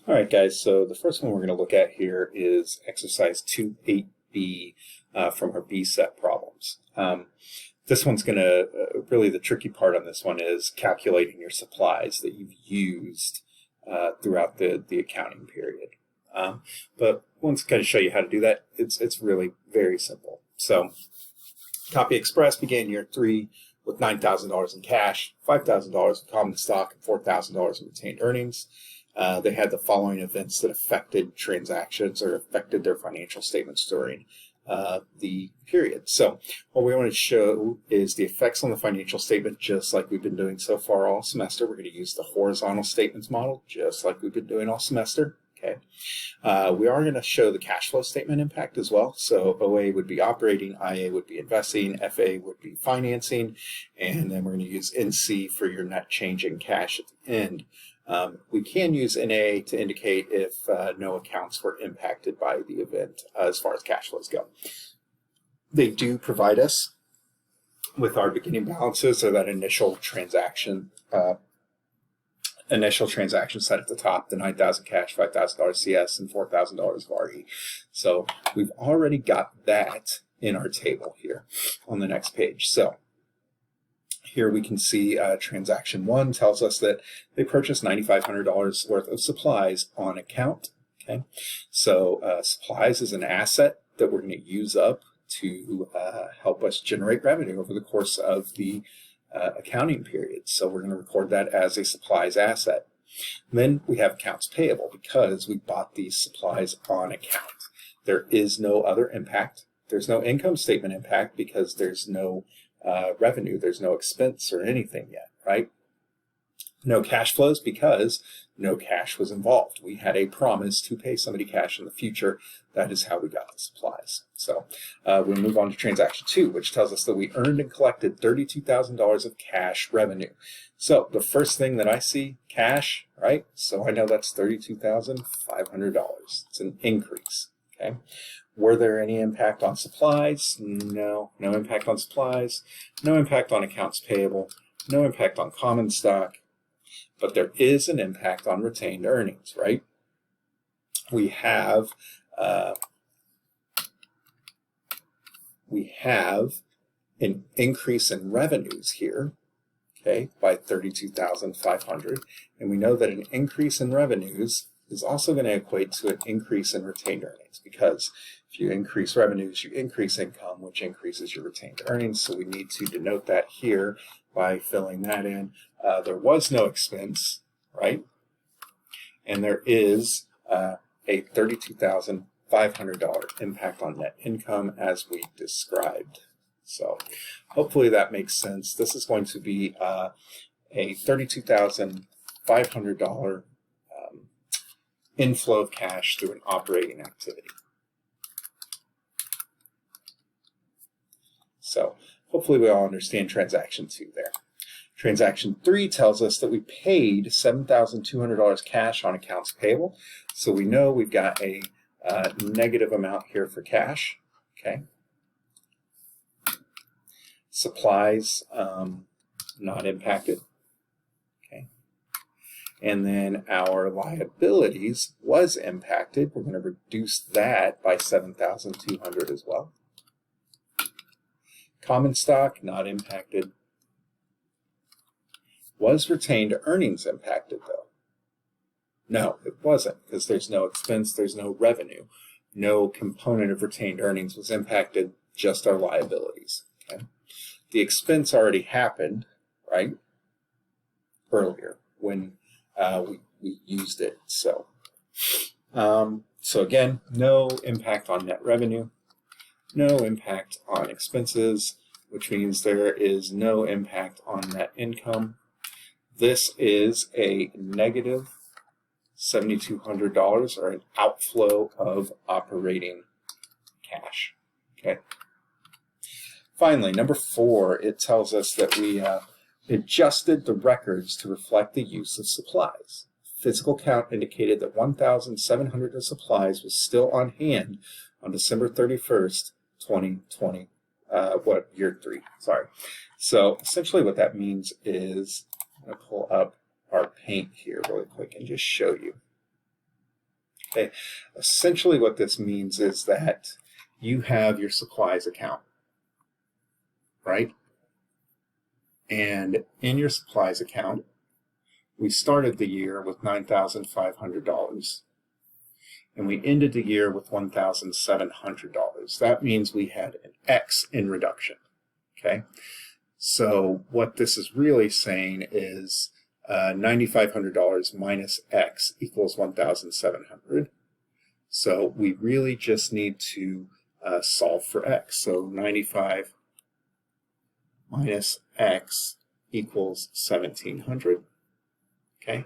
All right, guys, so the first one we're going to look at here is exercise 2.8b from our B set problems. This one's going to, really the tricky part on this one is calculating your supplies that you've used throughout the accounting period. But once going to show you how to do that, it's really very simple. So Copy Express began year 3 with $9,000 in cash, $5,000 in common stock, and $4,000 in retained earnings. They had the following events that affected transactions or affected their financial statements during the period. So what we want to show is the effects on the financial statement, just like we've been doing so far all semester. We're going to use the horizontal statements model, just like we've been doing all semester. Okay. We are going to show the cash flow statement impact as well. So OA would be operating, IA would be investing, FA would be financing, and then we're going to use NC for your net change in cash at the end. We can use NA to indicate if no accounts were impacted by the event as far as cash flows go. They do provide us with our beginning balances or that initial transaction set at the top, the $9,000 cash, $5,000 CS, and $4,000 of RE. So we've already got that in our table here on the next page. So here we can see transaction 1 tells us that they purchased $9,500 worth of supplies on account. Okay, so supplies is an asset that we're going to use up to help us generate revenue over the course of the accounting period. So we're going to record that as a supplies asset. And then we have accounts payable because we bought these supplies on account. There is no other impact. There's no income statement impact because there's no revenue, there's no expense or anything yet, right? No cash flows because no cash was involved. We had a promise to pay somebody cash in the future. That is how we got the supplies. So we move on to transaction 2, which tells us that we earned and collected $32,000 of cash revenue. So the first thing that I see, cash, right? So I know that's $32,500. It's an increase, okay? Were there any impact on supplies? No, no impact on supplies, no impact on accounts payable, no impact on common stock, but there is an impact on retained earnings, right? We have an increase in revenues here, okay, by $32,500, and we know that an increase in revenues is also going to equate to an increase in retained earnings, because if you increase revenues, you increase income, which increases your retained earnings. So we need to denote that here by filling that in. There was no expense, right? And there is a $32,500 impact on net income as we described. So hopefully that makes sense. This is going to be a $32,500 inflow of cash through an operating activity. So hopefully we all understand transaction 2 there. Transaction 3 tells us that we paid $7,200 cash on accounts payable. So we know we've got a negative amount here for cash. Okay. Supplies not impacted. Okay. And then our liabilities was impacted. We're going to reduce that by $7,200 as well. Common stock, not impacted. Was retained earnings impacted, though? No, it wasn't, because there's no expense, there's no revenue. No component of retained earnings was impacted, just our liabilities. Okay? The expense already happened, right, earlier when we used it. So again, no impact on net revenue. No impact on expenses, which means there is no impact on net income. This is a negative $7,200 or an outflow of operating cash. Okay. Finally, number 4, it tells us that we adjusted the records to reflect the use of supplies. Physical count indicated that 1,700 of supplies was still on hand on December 31st, 2020, year 3, sorry. So essentially what that means is, I'm going to pull up our paint here really quick and just show you. Okay, essentially what this means is that you have your supplies account, right? And in your supplies account, we started the year with $9,500 and we ended the year with $1,700. That means we had an X in reduction, okay? So what this is really saying is $9,500 minus X equals 1,700. So we really just need to solve for X. So 95 minus X equals 1,700. Okay.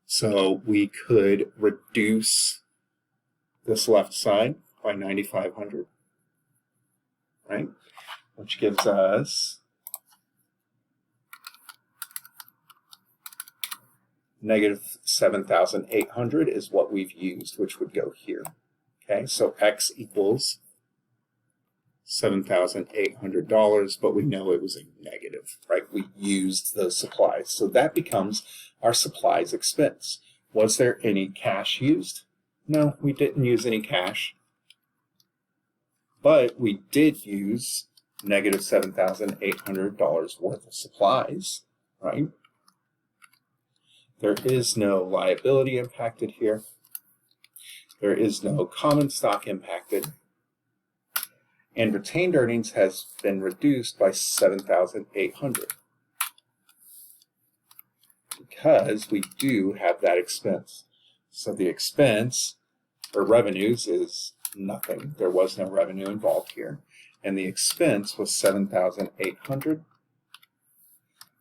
So we could reduce this left side by 9,500, right? Which gives us negative 7,800 is what we've used, which would go here. Okay, so X equals $7,800, but we know it was a negative, right? We used those supplies. So that becomes our supplies expense. Was there any cash used? No, we didn't use any cash, but we did use negative $7,800 worth of supplies, right? There is no liability impacted here. There is no common stock impacted. And retained earnings has been reduced by 7,800 because we do have that expense. So the expense for revenues is nothing. There was no revenue involved here. And the expense was 7,800,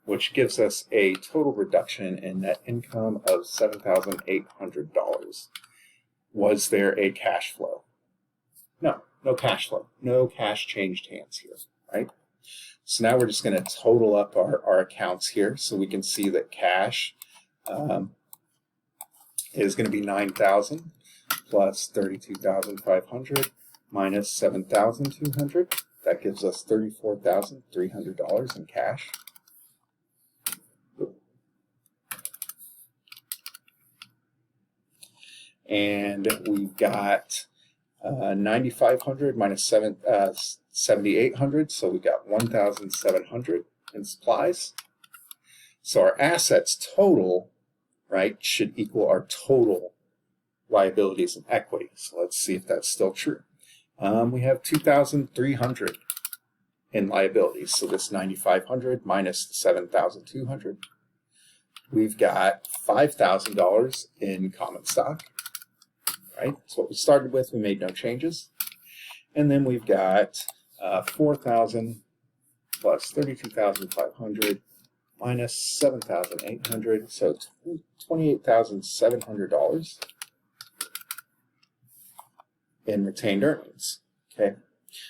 which gives us a total reduction in net income of $7,800. Was there a cash flow? No, no cash flow. No cash changed hands here, right? So now we're just going to total up our accounts here so we can see that cash is going to be 9,000 plus 32,500 minus 7,200. That gives us $34,300 in cash. And we've got 9,500 minus 7,800, so we got 1,700 in supplies. So our assets total, right, should equal our total liabilities and equity. So let's see if that's still true. We have 2,300 in liabilities. So this 9,500 minus 7,200. We've got $5,000 in common stock. Right? That's what we started with. We made no changes. And then we've got 4,000 plus 32,500 minus 7,800. So $28,700 in retained earnings. Okay.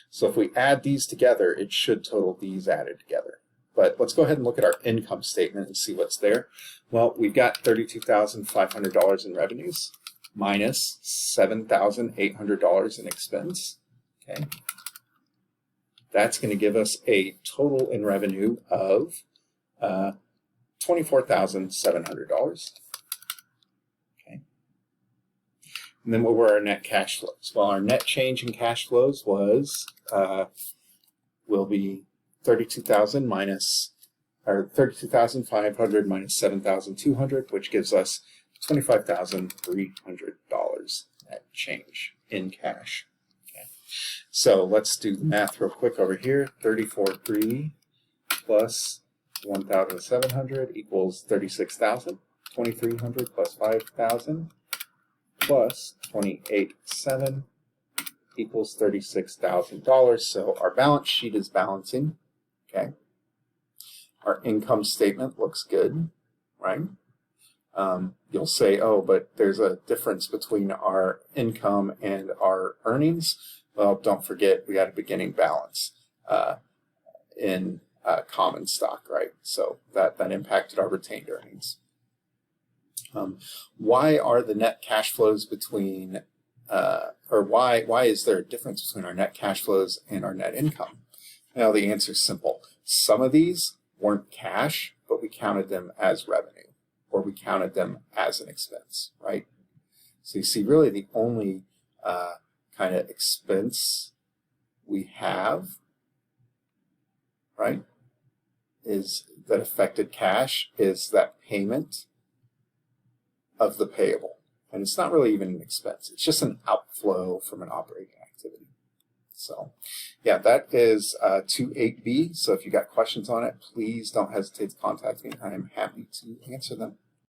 So if we add these together, it should total these added together. But let's go ahead and look at our income statement and see what's there. Well, we've got $32,500 in revenues minus $7,800 in expense. Okay, that's going to give us a total in revenue of $24,700. Okay, and then what were our net cash flows? Well, our net change in cash flows was will be 32,000 minus or 32,500 minus 7,200, which gives us $25,300 net change in cash. Okay. So let's do the math real quick over here. 34,300 plus 1,700 equals 36,000. 2,300 plus 5,000 plus 28,700 equals $36,000. So our balance sheet is balancing. Okay. Our income statement looks good, right? You'll say, oh, but there's a difference between our income and our earnings. Well, don't forget, we had a beginning balance in common stock, right? So that impacted our retained earnings. Why are the net cash flows between, or why is there a difference between our net cash flows and our net income? Well, the answer is simple. Some of these weren't cash, but we counted them as revenue, or we counted them as an expense, right? So you see really the only kind of expense we have, right, is that affected cash is that payment of the payable. And it's not really even an expense. It's just an outflow from an operating activity. So yeah, that is 2.8b. So if you got questions on it, please don't hesitate to contact me. I am happy to answer them.